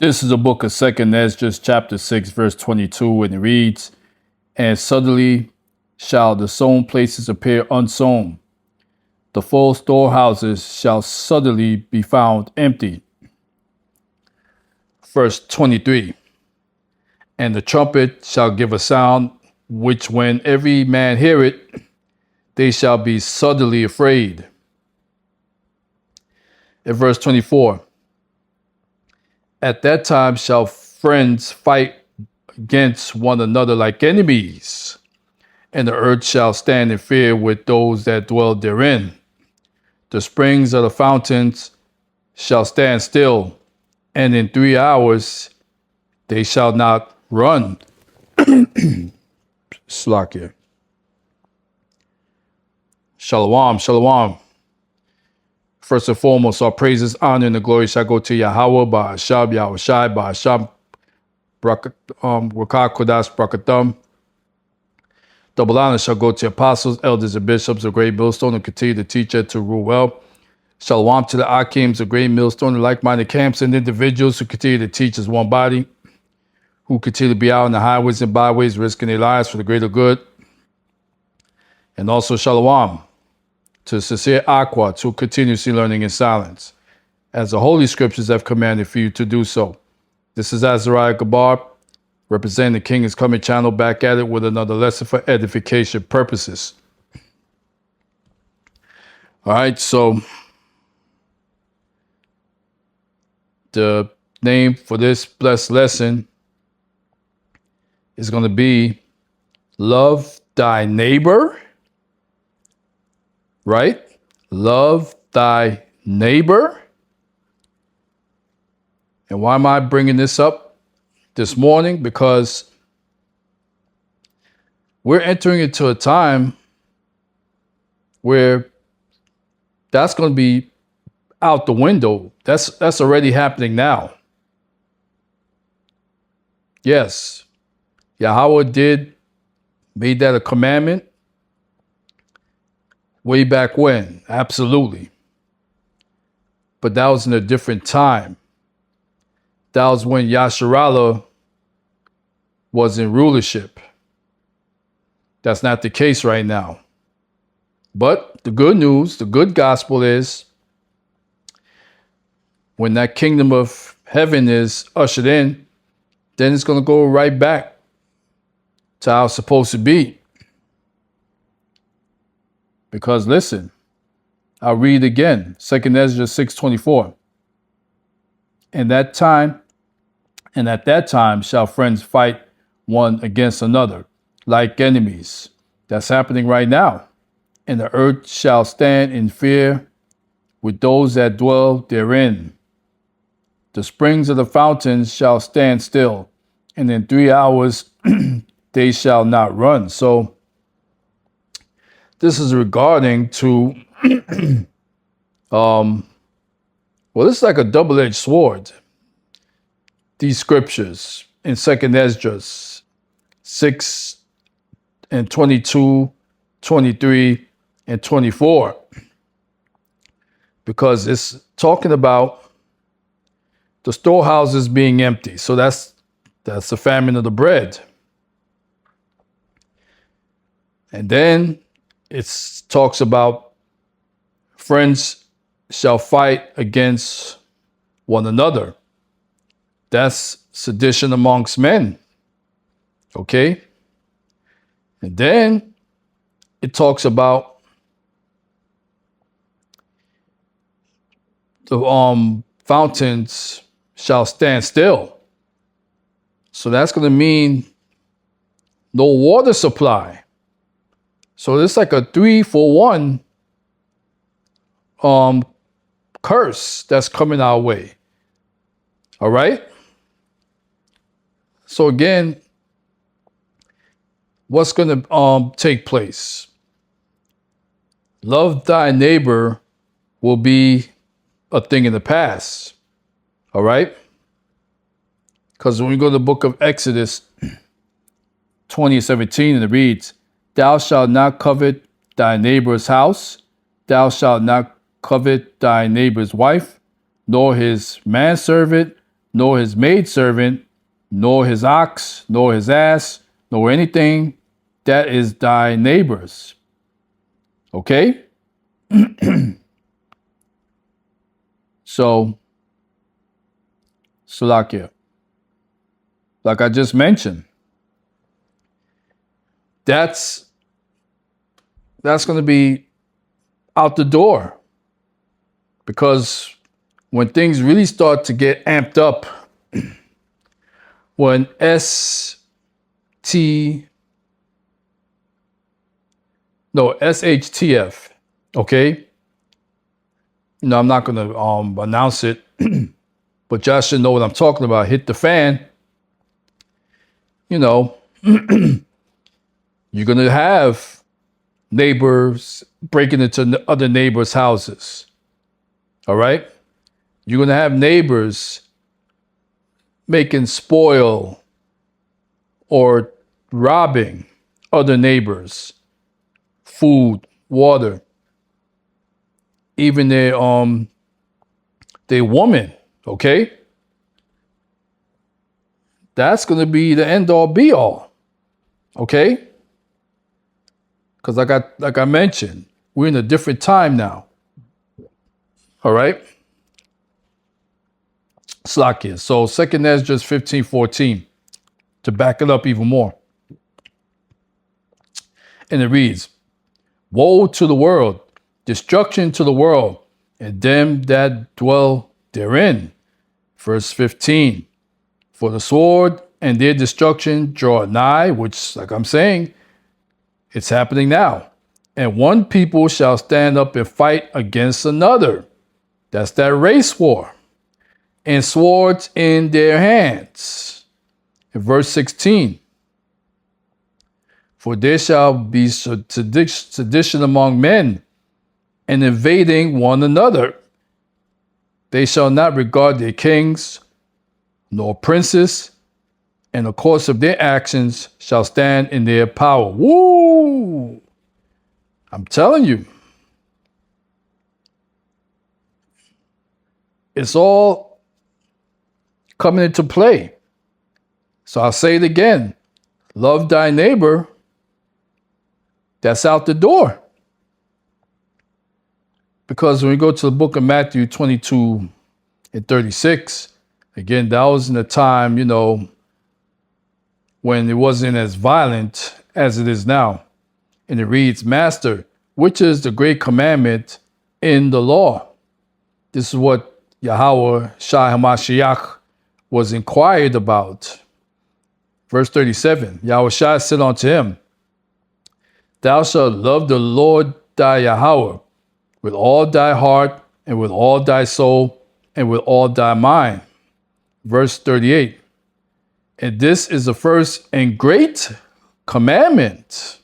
This is the book of 2nd Ezra, chapter 6, verse 22, and it reads, "And suddenly shall the sown places appear unsown. The full storehouses shall suddenly be found empty." Verse 23, "And the trumpet shall give a sound, which when every man hear it, they shall be suddenly afraid." In verse 24, "At that time shall friends fight against one another like enemies, and the earth shall stand in fear with those that dwell therein. The springs of the fountains shall stand still, and in 3 hours they shall not run." Slakia. Shalom, shalom. First and foremost, our praises, honor, and the glory shall go to Yahweh, Ba'ashab, Yahushai, Ba'ashab, Rakah Kodash, Brakatham. Double honor shall go to apostles, elders, and bishops of great millstone, and continue to teach it to rule well. Shalom to the Akims of great millstone, and like-minded camps and individuals who continue to teach as one body, who continue to be out on the highways and byways, risking their lives for the greater good. And also shalom to sincere Aquats who continuously learning in silence, as the Holy Scriptures have commanded for you to do so. This is Azariah Gabar, representing the King is Coming channel, back at it with another lesson for edification purposes. All right, so the name for this blessed lesson is going to be Love Thy Neighbor, right? Love thy neighbor. And why am I bringing this up this morning? Because we're entering into a time where that's going to be out the window. That's already happening now. Yes, Yahweh made that a commandment way back when, absolutely. But that was in a different time. That was when Yasharallah was in rulership. That's not the case right now. But the good news, the good gospel is, when that kingdom of heaven is ushered in, then it's going to go right back to how it's supposed to be. Because listen, I'll read again, 2nd Ezra 6:24. And at that time shall friends fight one against another, like enemies. That's happening right now. And the earth shall stand in fear with those that dwell therein. The springs of the fountains shall stand still, and in 3 hours they shall not run. So this is regarding to, well, this is like a double-edged sword. These scriptures in 2nd Ezra 6 and 22, 23, and 24, because it's talking about the storehouses being empty. So that's the famine of the bread. And then it talks about friends shall fight against one another. That's sedition amongst men. Okay? And then it talks about the fountains shall stand still. So that's going to mean no water supply. So it's like a 3-for-1 curse that's coming our way. All right? So again, what's going to take place? Love thy neighbor will be a thing in the past. All right? Because when we go to the book of Exodus 20:17, and it reads, "Thou shalt not covet thy neighbor's house. Thou shalt not covet thy neighbor's wife, nor his manservant, nor his maidservant, nor his ox, nor his ass, nor anything that is thy neighbor's. Okay? So, Salakia, like I just mentioned, that's going to be out the door, because when things really start to get amped up, when SHTF, okay? I'm not going to announce it, but y'all should know what I'm talking about. Hit the fan. You're going to have neighbors breaking into other neighbors' houses. All right? You're going to have neighbors making spoil or robbing other neighbors, food, water, even their woman, okay? That's going to be the end all be all, okay? Because like I mentioned, we're in a different time now. All right? Slakia. So 2nd Esdras 15:14, to back it up even more. And it reads, woe to the world, destruction to the world, and them that dwell therein. Verse 15, for the sword and their destruction draw nigh, which, like I'm saying, it's happening now. And one people shall stand up and fight against another. That's that race war. And swords in their hands. In verse 16, for there shall be sedition among men, and invading one another. They shall not regard their kings, nor princes, and the course of their actions shall stand in their power. Woo! I'm telling you. It's all coming into play. So I'll say it again. Love thy neighbor. That's out the door. Because when we go to the book of Matthew 22:36, again, that was in a time, when it wasn't as violent as it is now. And it reads, Master, which is the great commandment in the law? This is what Yahweh Shai HaMashiach was inquired about. Verse 37, Yahweh Shai said unto him, thou shalt love the Lord thy Yahweh with all thy heart and with all thy soul and with all thy mind. Verse 38, and this is the first and great commandment.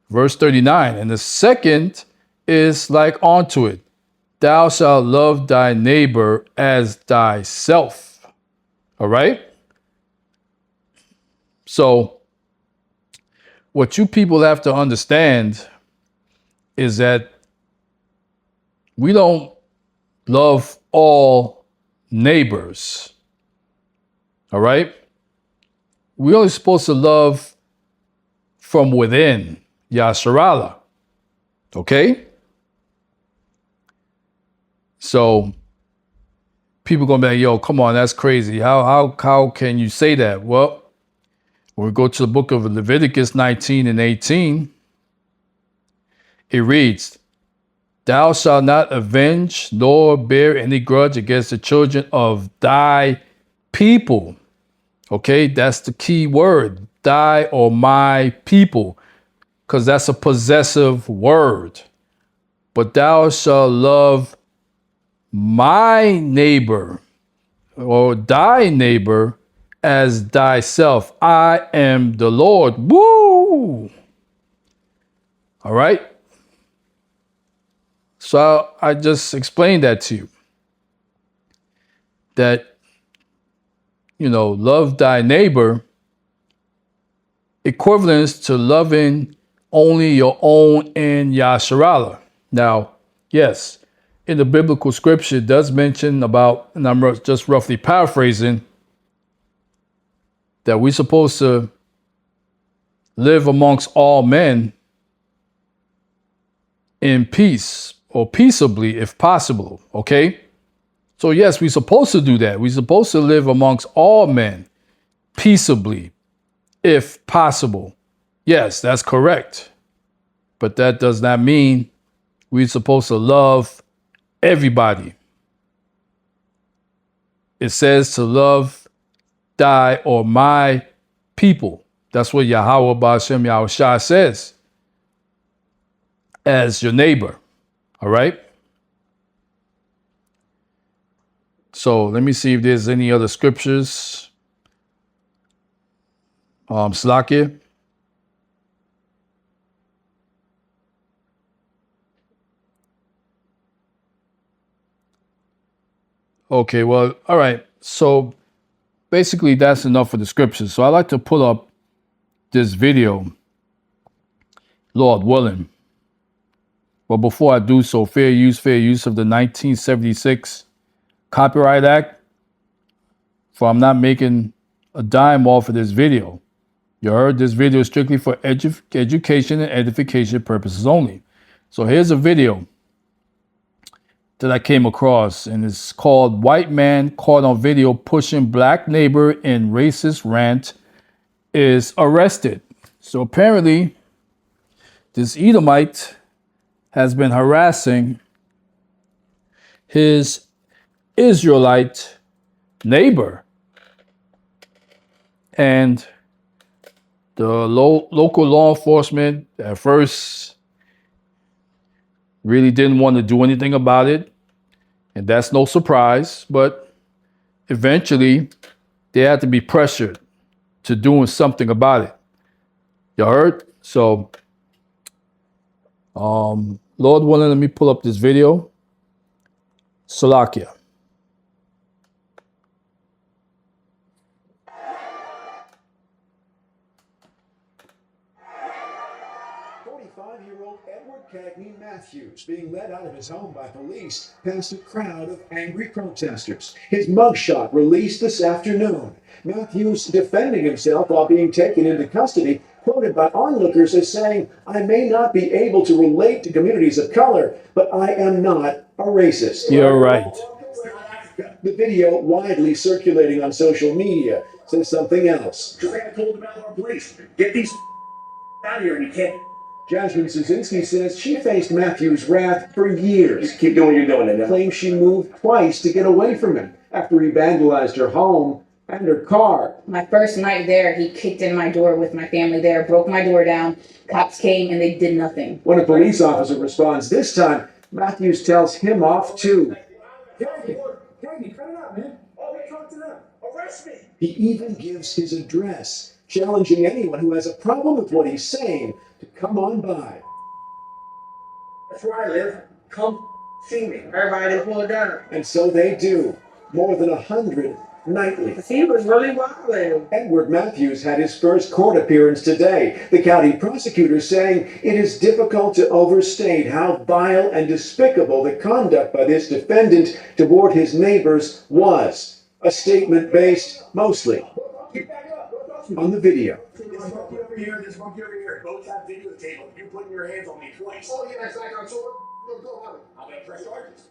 Verse 39, and the second is like unto it. Thou shalt love thy neighbor as thyself. All right? So, what you people have to understand is that we don't love all neighbors. All right? We're only supposed to love from within, Yasharallah. Okay? So people gonna be like, yo, come on, that's crazy. How can you say that? Well, when we go to the book of Leviticus 19:18, it reads, thou shalt not avenge nor bear any grudge against the children of thy people. Okay, that's the key word, thy or my people, because that's a possessive word. But thou shalt love my neighbor or thy neighbor as thyself. I am the Lord. Woo! All right. So I just explained that to you. That, love thy neighbor equivalents to loving only your own in Yasharallah. Now, yes, in the biblical scripture does mention about, and I'm just roughly paraphrasing, that we're supposed to live amongst all men in peace or peaceably if possible, okay? So yes, we're supposed to do that. We're supposed to live amongst all men peaceably if possible. Yes, that's correct. But that does not mean we're supposed to love everybody. It says to love thy or my people. That's what Yahweh Ba'ashem Yahushua says. As your neighbor. All right? So let me see if there's any other scriptures. Slakia. Okay, well, all right. So basically that's enough for the scriptures. So I like to pull up this video, Lord willing. But before I do so, fair use of the 1976 Copyright Act. For I'm not making a dime off of this video. You heard, this video is strictly for education and edification purposes only. So here's a video that I came across, and it's called White Man Caught on Video Pushing Black Neighbor in Racist Rant is Arrested. So apparently, this Edomite has been harassing his Israelite neighbor. And the local law enforcement at first really didn't want to do anything about it. And that's no surprise. But eventually, they had to be pressured to doing something about it. You heard? So, Lord willing, let me pull up this video. Salakia. 45-year-old Edward Cagney Matthews, being led out of his home by police past a crowd of angry protesters. His mugshot released this afternoon. Matthews defending himself while being taken into custody, quoted by onlookers as saying, "I may not be able to relate to communities of color, but I am not a racist." You're right. The video, widely circulating on social media, says something else. I told the Baltimore police, get these out here and you can't. Jasmine Suzinski says she faced Matthews' wrath for years. Just keep doing what you're doing. And Claims she moved twice to get away from him after he vandalized her home and her car. My first night there, he kicked in my door with my family there, broke my door down. Cops came and they did nothing. When a police officer responds this time, Matthews tells him off too. Cagney, cut it out, man. Oh, they talk to them. Arrest me. He even gives his address, challenging anyone who has a problem with what he's saying to come on by. That's where I live. Come see me. Everybody just pull it down. And so they do. More than 100 nightly. He was really wild. Edward Matthews had his first court appearance today. The county prosecutor saying it is difficult to overstate how vile and despicable the conduct by this defendant toward his neighbors was. A statement based mostly Get back up. on the video. This monkey over here, this monkey over here. Both have video tape. You putting your hands on me twice. Oh, yeah, that's like I'm sure. Go on. I'm going to press charges.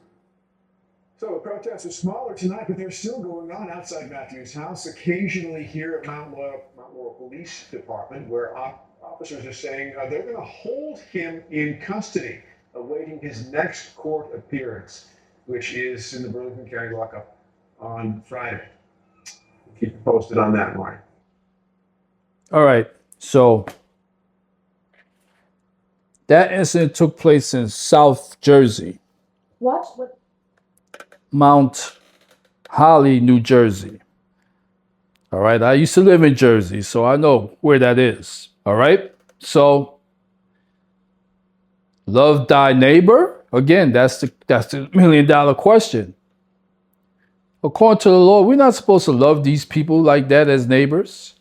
So the protests are smaller tonight, but they're still going on outside Matthews' house. Occasionally here at Mount Laurel Police Department, where officers are saying they're going to hold him in custody, awaiting his next court appearance, which is in the Burlington County lockup on Friday. Keep you posted on that, Mark. All right. So that incident took place in South Jersey, What? Mount Holly, New Jersey. All right. I used to live in Jersey, so I know where that is. All right. So love thy neighbor. Again, that's the $1 million question. According to the Lord, we're not supposed to love these people like that as neighbors.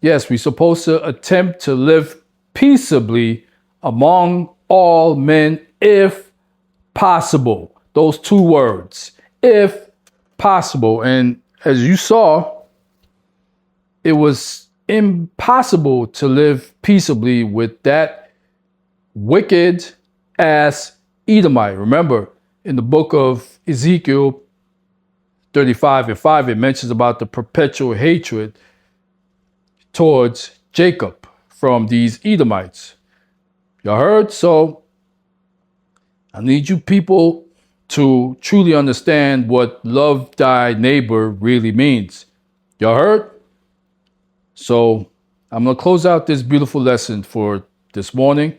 Yes, we're supposed to attempt to live peaceably among all men if possible. Those two words, if possible. And as you saw, it was impossible to live peaceably with that wicked ass Edomite. Remember, in the book of Ezekiel 35:5, it mentions about the perpetual hatred towards Jacob from these Edomites. Y'all heard? So I need you people to truly understand what love thy neighbor really means. Y'all heard? So I'm going to close out this beautiful lesson for this morning.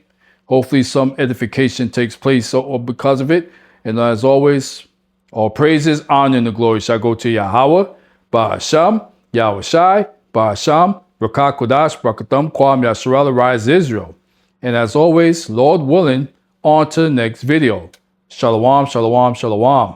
Hopefully some edification takes place because of it. And as always, all praises, honor, and the glory shall go to Yahweh, Ba'asham, Yahweh Shai, Ba'asham, Rakah Kodash, Brakatam, Kwam Yasharala, Rise Israel. And as always, Lord willing, on to the next video. Shalom, shalom, shalom.